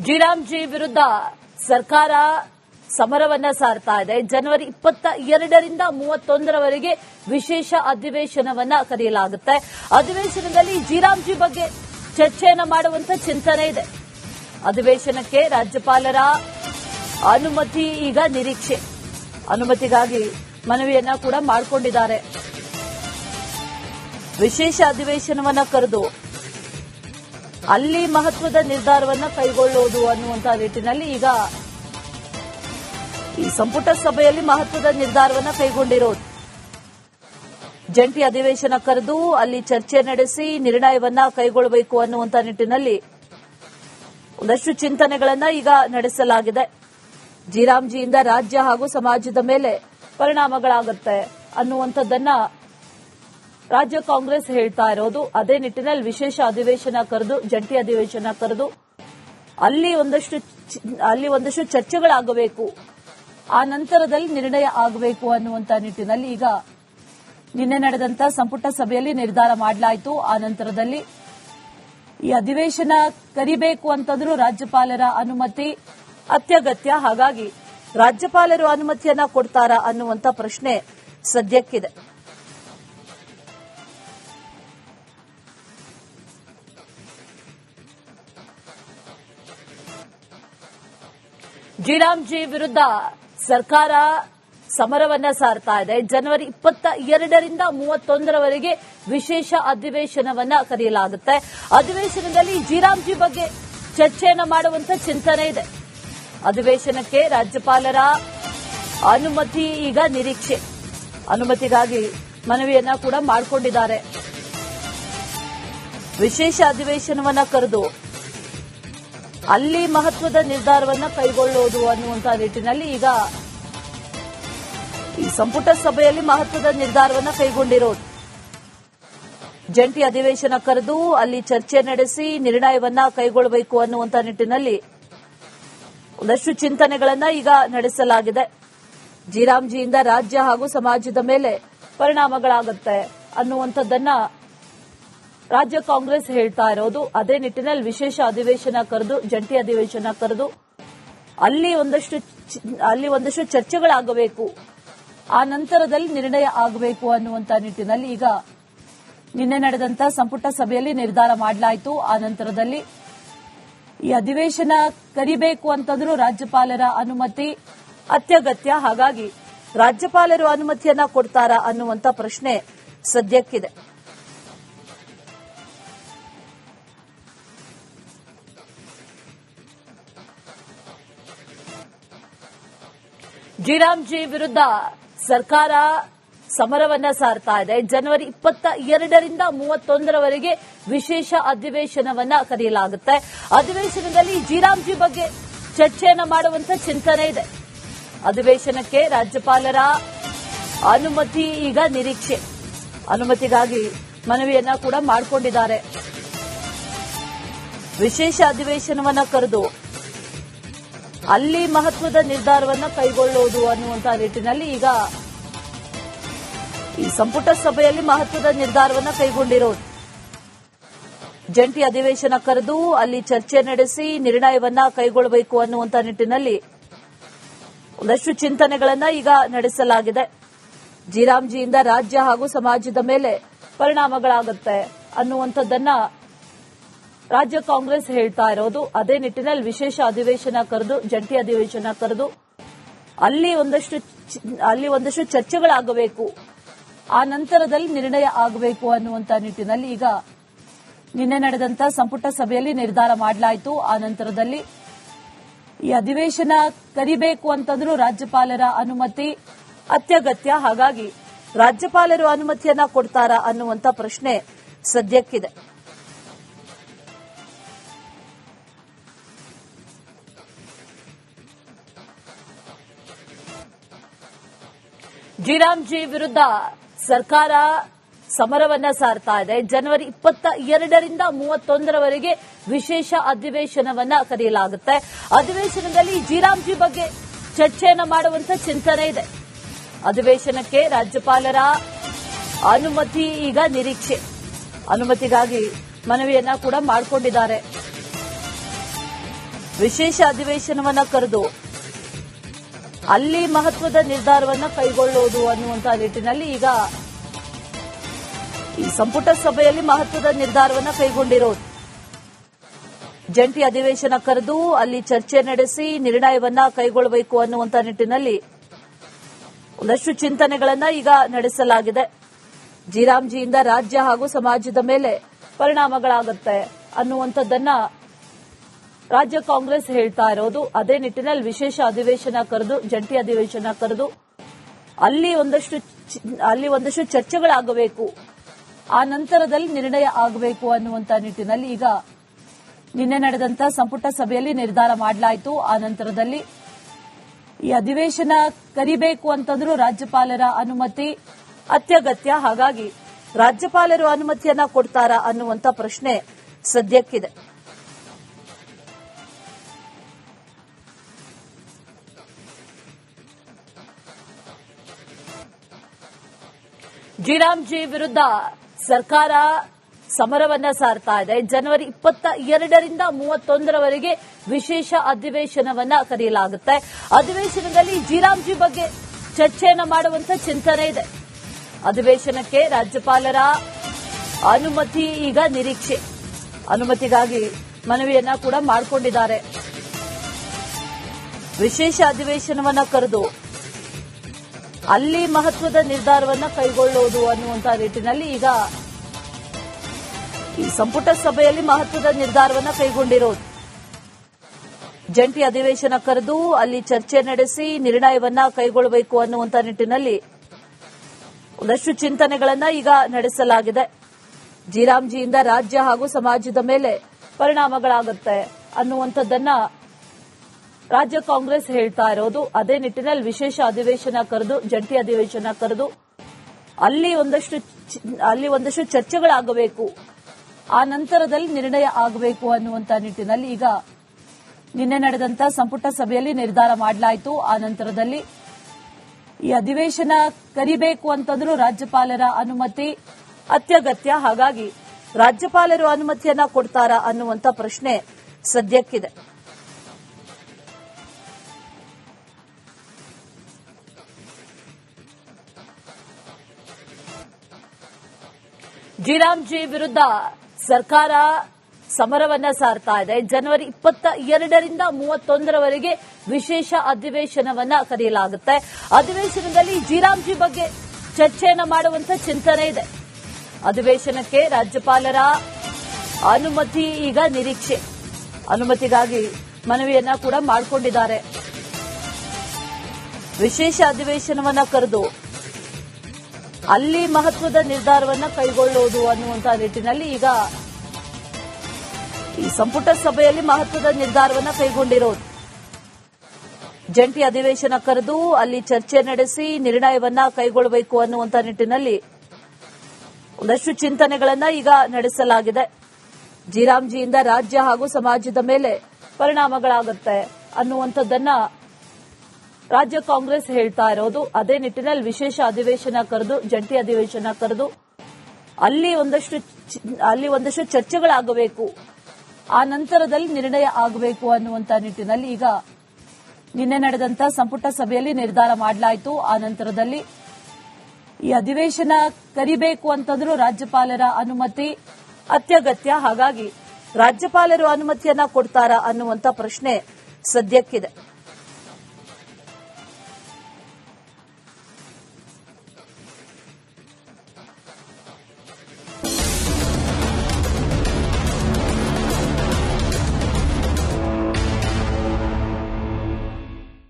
ಜಿರಾಮ್ಜಿ ವಿರುದ್ಧ ಸರ್ಕಾರ ಸಮರವನ್ನ ಸಾರ್ತಾ ಇದೆ. ಜನವರಿ 22ರಿಂದ 31ರವರೆಗೆ ವಿಶೇಷ ಅಧಿವೇಶನವನ್ನ ಕರೆಯಲಾಗುತ್ತೆ. ಅಧಿವೇಶನದಲ್ಲಿ ಜಿರಾಮ್ಜಿ ಬಗ್ಗೆ ಚರ್ಚೆಯನ್ನ ಮಾಡುವಂತ ಚಿಂತನೆ ಇದೆ. ಅಧಿವೇಶನಕ್ಕೆ ರಾಜ್ಯಪಾಲರ ಅನುಮತಿ ಈಗ ನಿರೀಕ್ಷೆ. ಅನುಮತಿಗಾಗಿ ಮನವಿಯನ್ನ ಕೂಡ ಮಾಡಿಕೊಂಡಿದ್ದಾರೆ. ವಿಶೇಷ ಅಧಿವೇಶನವನ್ನ ಕರೆದು ಅಲ್ಲಿ ಮಹತ್ವದ ನಿರ್ಧಾರವನ್ನ ಕೈಗೊಳ್ಳುವುದು ಅನ್ನುವಂತ ನಿಟ್ಟಿನಲ್ಲಿ ಈಗ ಈ ಸಂಪುಟ ಸಭೆಯಲ್ಲಿ ಮಹತ್ವದ ನಿರ್ಧಾರವನ್ನ ಕೈಗೊಂಡಿರೋದು. ಜಂಟಿ ಅಧಿವೇಶನ ಕರೆದು ಅಲ್ಲಿ ಚರ್ಚೆ ನಡೆಸಿ ನಿರ್ಣಯವನ್ನ ಕೈಗೊಳ್ಳಬೇಕು ಅನ್ನುವಂತ ನಿಟ್ಟಿನಲ್ಲಿ ಒಂದಷ್ಟು ಚಿಂತನೆಗಳನ್ನ ಈಗ ನಡೆಸಲಾಗಿದೆ. ಜಿರಾಮ್ಜಿಯಿಂದ ರಾಜ್ಯ ಹಾಗೂ ಸಮಾಜದ ಮೇಲೆ ಪರಿಣಾಮಗಳಾಗುತ್ತೆ ಅನ್ನುವಂಥದ್ದನ್ನ ರಾಜ್ಯ ಕಾಂಗ್ರೆಸ್ ಹೇಳ್ತಾ ಇರೋದು. ಅದೇ ನಿಟ್ಟಿನಲ್ಲಿ ವಿಶೇಷ ಅಧಿವೇಶನ ಕರೆದು ಜಂಟಿ ಅಧಿವೇಶನ ಕರೆದು ಅಲ್ಲಿ ಒಂದಷ್ಟು ಚರ್ಚೆಗಳಾಗಬೇಕು, ಆ ನಂತರದಲ್ಲಿ ನಿರ್ಣಯ ಆಗಬೇಕು ಅನ್ನುವಂತ ನಿಟ್ಟಿನಲ್ಲಿ ಈಗ ನಿನ್ನೆ ನಡೆದಂತ ಸಂಪುಟ ಸಭೆಯಲ್ಲಿ ನಿರ್ಧಾರ ಮಾಡಲಾಯಿತು. ಆ ನಂತರದಲ್ಲಿ ಈ ಅಧಿವೇಶನ ಕರಿಬೇಕು ಅಂತಂದ್ರೂ ರಾಜ್ಯಪಾಲರ ಅನುಮತಿ ಅತ್ಯಗತ್ಯ. ಹಾಗಾಗಿ ರಾಜ್ಯಪಾಲರು ಅನುಮತಿಯನ್ನ ಕೊಡ್ತಾರಾ ಅನ್ನುವಂತ ಪ್ರಶ್ನೆ ಸದ್ಯಕ್ಕಿದೆ. ಜಿರಾಮ್ಜಿ ವಿರುದ್ಧ ಸರ್ಕಾರ ಸಮರವನ್ನ ಸಾರ್ತಾ ಇದೆ. ಜನವರಿ 22ರಿಂದ 31ರವರೆಗೆ ವಿಶೇಷ ಅಧಿವೇಶನವನ್ನ ಕರೆಯಲಾಗುತ್ತೆ. ಅಧಿವೇಶನದಲ್ಲಿ ಜಿರಾಮ್ಜಿ ಬಗ್ಗೆ ಚರ್ಚೆಯನ್ನ ಮಾಡುವಂತ ಚಿಂತನೆ ಇದೆ. ಅಧಿವೇಶನಕ್ಕೆ ರಾಜ್ಯಪಾಲರ ಅನುಮತಿ ಈಗ ನಿರೀಕ್ಷೆ. ಅನುಮತಿಗಾಗಿ ಮನವಿಯನ್ನ ಕೂಡ ಮಾಡಿಕೊಂಡಿದ್ದಾರೆ. ವಿಶೇಷ ಅಧಿವೇಶನವನ್ನ ಕರೆದು ಅಲ್ಲಿ ಮಹತ್ವದ ನಿರ್ಧಾರವನ್ನ ಕೈಗೊಳ್ಳುವುದು ಅನ್ನುವಂತ ನಿಟ್ಟಿನಲ್ಲಿ ಈಗ ಈ ಸಂಪುಟ ಸಭೆಯಲ್ಲಿ ಮಹತ್ವದ ನಿರ್ಧಾರವನ್ನ ಕೈಗೊಂಡಿರೋದು. ಜಂಟಿ ಅಧಿವೇಶನ ಕರೆದು ಅಲ್ಲಿ ಚರ್ಚೆ ನಡೆಸಿ ನಿರ್ಣಯವನ್ನ ಕೈಗೊಳ್ಳಬೇಕು ಅನ್ನುವಂತ ನಿಟ್ಟಿನಲ್ಲಿ ಒಂದಷ್ಟು ಚಿಂತನೆಗಳನ್ನ ಈಗ ನಡೆಸಲಾಗಿದೆ. ಜಿರಾಮ್ಜಿಯಿಂದ ರಾಜ್ಯ ಹಾಗೂ ಸಮಾಜದ ಮೇಲೆ ಪರಿಣಾಮಗಳಾಗುತ್ತೆ ಅನ್ನುವಂಥದ್ದನ್ನ ರಾಜ್ಯ ಕಾಂಗ್ರೆಸ್ ಹೇಳ್ತಾ ಇರೋದು. ಅದೇ ನಿಟ್ಟಿನಲ್ಲಿ ವಿಶೇಷ ಅಧಿವೇಶನ ಕರೆದು ಜಂಟಿ ಅಧಿವೇಶನ ಕರೆದು ಅಲ್ಲಿ ಒಂದಷ್ಟು ಚರ್ಚೆಗಳಾಗಬೇಕು, ಆ ನಂತರದಲ್ಲಿ ನಿರ್ಣಯ ಆಗಬೇಕು ಅನ್ನುವಂತ ನಿಟ್ಟಿನಲ್ಲಿ ಈಗ ನಿನ್ನೆ ನಡೆದಂತ ಸಂಪುಟ ಸಭೆಯಲ್ಲಿ ನಿರ್ಧಾರ ಮಾಡಲಾಯಿತು. ಆ ನಂತರದಲ್ಲಿ ಈ ಅಧಿವೇಶನ ಕರಿಬೇಕು ಅಂತಂದ್ರೂ ರಾಜ್ಯಪಾಲರ ಅನುಮತಿ ಅತ್ಯಗತ್ಯ. ಹಾಗಾಗಿ ರಾಜ್ಯಪಾಲರು ಅನುಮತಿಯನ್ನ ಕೊಡ್ತಾರಾ ಅನ್ನುವಂತ ಪ್ರಶ್ನೆ ಸದ್ಯಕ್ಕಿದೆ. ಜಿರಾಮ್ಜಿ ವಿರುದ್ಧ ಸರ್ಕಾರ ಸಮರವನ್ನ ಸಾರ್ತಾ ಇದೆ. ಜನವರಿ 22ರಿಂದ 31ರವರೆಗೆ ವಿಶೇಷ ಅಧಿವೇಶನವನ್ನ ಕರೆಯಲಾಗುತ್ತೆ. ಅಧಿವೇಶನದಲ್ಲಿ ಜಿರಾಮ್ಜಿ ಬಗ್ಗೆ ಚರ್ಚೆಯನ್ನ ಮಾಡುವಂತ ಚಿಂತನೆ ಇದೆ. ಅಧಿವೇಶನಕ್ಕೆ ರಾಜ್ಯಪಾಲರ ಅನುಮತಿ ಈಗ ನಿರೀಕ್ಷೆ. ಅನುಮತಿಗಾಗಿ ಮನವಿಯನ್ನ ಕೂಡ ಮಾಡಿಕೊಂಡಿದ್ದಾರೆ. ವಿಶೇಷ ಅಧಿವೇಶನವನ್ನ ಕರೆದು ಅಲ್ಲಿ ಮಹತ್ವದ ನಿರ್ಧಾರವನ್ನ ಕೈಗೊಳ್ಳುವುದು ಅನ್ನುವಂತ ನಿಟ್ಟಿನಲ್ಲಿ ಈಗ ಈ ಸಂಪುಟ ಸಭೆಯಲ್ಲಿ ಮಹತ್ವದ ನಿರ್ಧಾರವನ್ನ ಕೈಗೊಂಡಿರೋದು. ಜಂಟಿ ಅಧಿವೇಶನ ಕರೆದು ಅಲ್ಲಿ ಚರ್ಚೆ ನಡೆಸಿ ನಿರ್ಣಯವನ್ನ ಕೈಗೊಳ್ಳಬೇಕು ಅನ್ನುವಂತ ನಿಟ್ಟಿನಲ್ಲಿ ಒಂದಷ್ಟು ಚಿಂತನೆಗಳನ್ನ ಈಗ ನಡೆಸಲಾಗಿದೆ. ಜಿರಾಮ್ಜಿಯಿಂದ ರಾಜ್ಯ ಹಾಗೂ ಸಮಾಜದ ಮೇಲೆ ಪರಿಣಾಮಗಳಾಗುತ್ತೆ ಅನ್ನುವಂಥದ್ದನ್ನ ರಾಜ್ಯ ಕಾಂಗ್ರೆಸ್ ಹೇಳ್ತಾ ಇರೋದು. ಅದೇ ನಿಟ್ಟಿನಲ್ಲಿ ವಿಶೇಷ ಅಧಿವೇಶನ ಕರೆದು ಜಂಟಿ ಅಧಿವೇಶನ ಕರೆದು ಅಲ್ಲಿ ಒಂದಷ್ಟು ಚರ್ಚೆಗಳಾಗಬೇಕು, ಆ ನಂತರದಲ್ಲಿ ನಿರ್ಣಯ ಆಗಬೇಕು ಅನ್ನುವಂತ ನಿಟ್ಟಿನಲ್ಲಿ ಈಗ ನಿನ್ನೆ ನಡೆದಂತ ಸಂಪುಟ ಸಭೆಯಲ್ಲಿ ನಿರ್ಧಾರ ಮಾಡಲಾಯಿತು. ಆ ನಂತರದಲ್ಲಿ ಈ ಅಧಿವೇಶನ ಕರಿಬೇಕು ಅಂತಂದ್ರೂ ರಾಜ್ಯಪಾಲರ ಅನುಮತಿ ಅತ್ಯಗತ್ಯ. ಹಾಗಾಗಿ ರಾಜ್ಯಪಾಲರು ಅನುಮತಿಯನ್ನ ಕೊಡ್ತಾರಾ ಅನ್ನುವಂತ ಪ್ರಶ್ನೆ ಸದ್ಯಕ್ಕಿದೆ. ಜಿರಾಮ್ಜಿ ವಿರುದ್ಧ ಸರ್ಕಾರ ಸಮರವನ್ನ ಸಾರ್ತಾ ಇದೆ. ಜನವರಿ 22ರಿಂದ 31ರವರೆಗೆ ವಿಶೇಷ ಅಧಿವೇಶನವನ್ನ ಕರೆಯಲಾಗುತ್ತೆ. ಅಧಿವೇಶನದಲ್ಲಿ ಜಿರಾಮ್ಜಿ ಬಗ್ಗೆ ಚರ್ಚೆಯನ್ನ ಮಾಡುವಂತ ಚಿಂತನೆ ಇದೆ. ಅಧಿವೇಶನಕ್ಕೆ ರಾಜ್ಯಪಾಲರ ಅನುಮತಿ ಈಗ ನಿರೀಕ್ಷೆ. ಅನುಮತಿಗಾಗಿ ಮನವಿಯನ್ನ ಕೂಡ ಮಾಡಿಕೊಂಡಿದ್ದಾರೆ. ವಿಶೇಷ ಅಧಿವೇಶನವನ್ನ ಕರೆದು ಅಲ್ಲಿ ಮಹತ್ವದ ನಿರ್ಧಾರವನ್ನ ಕೈಗೊಳ್ಳುವುದು ಅನ್ನುವಂತ ನಿಟ್ಟಿನಲ್ಲಿ ಈಗ ಈ ಸಂಪುಟ ಸಭೆಯಲ್ಲಿ ಮಹತ್ವದ ನಿರ್ಧಾರವನ್ನ ಕೈಗೊಂಡಿರೋದು. ಜಂಟಿ ಅಧಿವೇಶನ ಕರೆದು ಅಲ್ಲಿ ಚರ್ಚೆ ನಡೆಸಿ ನಿರ್ಣಯವನ್ನ ಕೈಗೊಳ್ಳಬೇಕು ಅನ್ನುವಂತ ನಿಟ್ಟಿನಲ್ಲಿ ಒಂದಷ್ಟು ಚಿಂತನೆಗಳನ್ನ ಈಗ ನಡೆಸಲಾಗಿದೆ. ಜಿರಾಮ್ಜಿಯಿಂದ ರಾಜ್ಯ ಹಾಗೂ ಸಮಾಜದ ಮೇಲೆ ಪರಿಣಾಮಗಳಾಗುತ್ತೆ ಅನ್ನುವಂಥದ್ದನ್ನ ರಾಜ್ಯ ಕಾಂಗ್ರೆಸ್ ಹೇಳ್ತಾ ಇರೋದು. ಅದೇ ನಿಟ್ಟಿನಲ್ಲಿ ವಿಶೇಷ ಅಧಿವೇಶನ ಕರೆದು ಜಂಟಿ ಅಧಿವೇಶನ ಕರೆದು ಅಲ್ಲಿ ಒಂದಷ್ಟು ಚರ್ಚೆಗಳಾಗಬೇಕು, ಆ ನಂತರದಲ್ಲಿ ನಿರ್ಣಯ ಆಗಬೇಕು ಅನ್ನುವಂತ ನಿಟ್ಟಿನಲ್ಲಿ ಈಗ ನಿನ್ನೆ ನಡೆದಂತ ಸಂಪುಟ ಸಭೆಯಲ್ಲಿ ನಿರ್ಧಾರ ಮಾಡಲಾಯಿತು. ಆ ನಂತರದಲ್ಲಿ ಈ ಅಧಿವೇಶನ ಕರಿಬೇಕು ಅಂತಂದ್ರೂ ರಾಜ್ಯಪಾಲರ ಅನುಮತಿ ಅತ್ಯಗತ್ಯ. ಹಾಗಾಗಿ ರಾಜ್ಯಪಾಲರು ಅನುಮತಿಯನ್ನ ಕೊಡ್ತಾರಾ ಅನ್ನುವಂತ ಪ್ರಶ್ನೆ ಸದ್ಯಕ್ಕಿದೆ. ಜಿರಾಮ್ಜಿ ವಿರುದ್ಧ ಸರ್ಕಾರ ಸಮರವನ್ನ ಸಾರ್ತಾ ಇದೆ. ಜನವರಿ 22ರಿಂದ 31ರವರೆಗೆ ವಿಶೇಷ ಅಧಿವೇಶನವನ್ನ ಕರೆಯಲಾಗುತ್ತೆ. ಅಧಿವೇಶನದಲ್ಲಿ ಜಿರಾಮ್ಜಿ ಬಗ್ಗೆ ಚರ್ಚೆಯನ್ನ ಮಾಡುವಂತ ಚಿಂತನೆ ಇದೆ. ಅಧಿವೇಶನಕ್ಕೆ ರಾಜ್ಯಪಾಲರ ಅನುಮತಿ ಈಗ ನಿರೀಕ್ಷೆ. ಅನುಮತಿಗಾಗಿ ಮನವಿಯನ್ನ ಕೂಡ ಮಾಡಿಕೊಂಡಿದ್ದಾರೆ. ವಿಶೇಷ ಅಧಿವೇಶನವನ್ನ ಕರೆದು ಅಲ್ಲಿ ಮಹತ್ವದ ನಿರ್ಧಾರವನ್ನ ಕೈಗೊಳ್ಳುವುದು ಅನ್ನುವಂತ ನಿಟ್ಟಿನಲ್ಲಿ ಈಗ ಈ ಸಂಪುಟ ಸಭೆಯಲ್ಲಿ ಮಹತ್ವದ ನಿರ್ಧಾರವನ್ನ ಕೈಗೊಂಡಿರೋದು. ಜಂಟಿ ಅಧಿವೇಶನ ಕರೆದು ಅಲ್ಲಿ ಚರ್ಚೆ ನಡೆಸಿ ನಿರ್ಣಯವನ್ನ ಕೈಗೊಳ್ಳಬೇಕು ಅನ್ನುವಂತ ನಿಟ್ಟಿನಲ್ಲಿ ಒಂದಷ್ಟು ಚಿಂತನೆಗಳನ್ನ ಈಗ ನಡೆಸಲಾಗಿದೆ. ಜಿರಾಮ್ಜಿಯಿಂದ ರಾಜ್ಯ ಹಾಗೂ ಸಮಾಜದ ಮೇಲೆ ಪರಿಣಾಮಗಳಾಗುತ್ತೆ ಅನ್ನುವಂಥದ್ದನ್ನ ರಾಜ್ಯ ಕಾಂಗ್ರೆಸ್ ಹೇಳ್ತಾ ಇರೋದು. ಅದೇ ನಿಟ್ಟಿನಲ್ಲಿ ವಿಶೇಷ ಅಧಿವೇಶನ ಕರೆದು ಜಂಟಿ ಅಧಿವೇಶನ ಕರೆದು ಅಲ್ಲಿ ಒಂದಷ್ಟು ಚರ್ಚೆಗಳಾಗಬೇಕು, ಆ ನಂತರದಲ್ಲಿ ನಿರ್ಣಯ ಆಗಬೇಕು ಅನ್ನುವಂತ ನಿಟ್ಟಿನಲ್ಲಿ ಈಗ ನಿನ್ನೆ ನಡೆದಂತ ಸಂಪುಟ ಸಭೆಯಲ್ಲಿ ನಿರ್ಧಾರ ಮಾಡಲಾಯಿತು. ಆ ನಂತರದಲ್ಲಿ ಈ ಅಧಿವೇಶನ ಕರಿಬೇಕು ಅಂತಂದ್ರೂ ರಾಜ್ಯಪಾಲರ ಅನುಮತಿ ಅತ್ಯಗತ್ಯ. ಹಾಗಾಗಿ ರಾಜ್ಯಪಾಲರು ಅನುಮತಿಯನ್ನ ಕೊಡ್ತಾರಾ ಅನ್ನುವಂತ ಪ್ರಶ್ನೆ ಸದ್ಯಕ್ಕಿದೆ. ಜಿರಾಮ್ಜಿ ವಿರುದ್ಧ ಸರ್ಕಾರ ಸಮರವನ್ನ ಸಾರ್ತಾ ಇದೆ. ಜನವರಿ 22ರಿಂದ 31ರವರೆಗೆ ವಿಶೇಷ ಅಧಿವೇಶನವನ್ನ ಕರೆಯಲಾಗುತ್ತೆ. ಅಧಿವೇಶನದಲ್ಲಿ ಜಿರಾಮ್ಜಿ ಬಗ್ಗೆ ಚರ್ಚೆಯನ್ನ ಮಾಡುವಂತ ಚಿಂತನೆ ಇದೆ. ಅಧಿವೇಶನಕ್ಕೆ ರಾಜ್ಯಪಾಲರ ಅನುಮತಿ ಈಗ ನಿರೀಕ್ಷೆ. ಅನುಮತಿಗಾಗಿ ಮನವಿಯನ್ನ ಕೂಡ ಮಾಡಿಕೊಂಡಿದ್ದಾರೆ. ವಿಶೇಷ ಅಧಿವೇಶನವನ್ನ ಕರೆದು ಅಲ್ಲಿ ಮಹತ್ವದ ನಿರ್ಧಾರವನ್ನ ಕೈಗೊಳ್ಳುವುದು ಅನ್ನುವಂತ ನಿಟ್ಟಿನಲ್ಲಿ ಈಗ ಈ ಸಂಪುಟ ಸಭೆಯಲ್ಲಿ ಮಹತ್ವದ ನಿರ್ಧಾರವನ್ನ ಕೈಗೊಂಡಿರೋದು. ಜಂಟಿ ಅಧಿವೇಶನ ಕರೆದು ಅಲ್ಲಿ ಚರ್ಚೆ ನಡೆಸಿ ನಿರ್ಣಯವನ್ನ ಕೈಗೊಳ್ಳಬೇಕು ಅನ್ನುವಂತ ನಿಟ್ಟಿನಲ್ಲಿ ಒಂದಷ್ಟು ಚಿಂತನೆಗಳನ್ನ ಈಗ ನಡೆಸಲಾಗಿದೆ. ಜಿರಾಮ್ಜಿಯಿಂದ ರಾಜ್ಯ ಹಾಗೂ ಸಮಾಜದ ಮೇಲೆ ಪರಿಣಾಮಗಳಾಗುತ್ತೆ ಅನ್ನುವಂಥದ್ದನ್ನ ರಾಜ್ಯ ಕಾಂಗ್ರೆಸ್ ಹೇಳ್ತಾ ಇರೋದು. ಅದೇ ನಿಟ್ಟಿನಲ್ಲಿ ವಿಶೇಷ ಅಧಿವೇಶನ ಕರೆದು ಜಂಟಿ ಅಧಿವೇಶನ ಕರೆದು ಅಲ್ಲಿ ಒಂದಷ್ಟು ಚರ್ಚೆಗಳಾಗಬೇಕು, ಆ ನಂತರದಲ್ಲಿ ನಿರ್ಣಯ ಆಗಬೇಕು ಅನ್ನುವಂತ ನಿಟ್ಟಿನಲ್ಲಿ ಈಗ ನಿನ್ನೆ ನಡೆದಂತ ಸಂಪುಟ ಸಭೆಯಲ್ಲಿ ನಿರ್ಧಾರ ಮಾಡಲಾಯಿತು. ಆ ನಂತರದಲ್ಲಿ ಈ ಅಧಿವೇಶನ ಕರಿಬೇಕು ಅಂತಂದ್ರೂ ರಾಜ್ಯಪಾಲರ ಅನುಮತಿ ಅತ್ಯಗತ್ಯ. ಹಾಗಾಗಿ ರಾಜ್ಯಪಾಲರು ಅನುಮತಿಯನ್ನ ಕೊಡ್ತಾರಾ ಅನ್ನುವಂತ ಪ್ರಶ್ನೆ ಸದ್ಯಕ್ಕಿದೆ.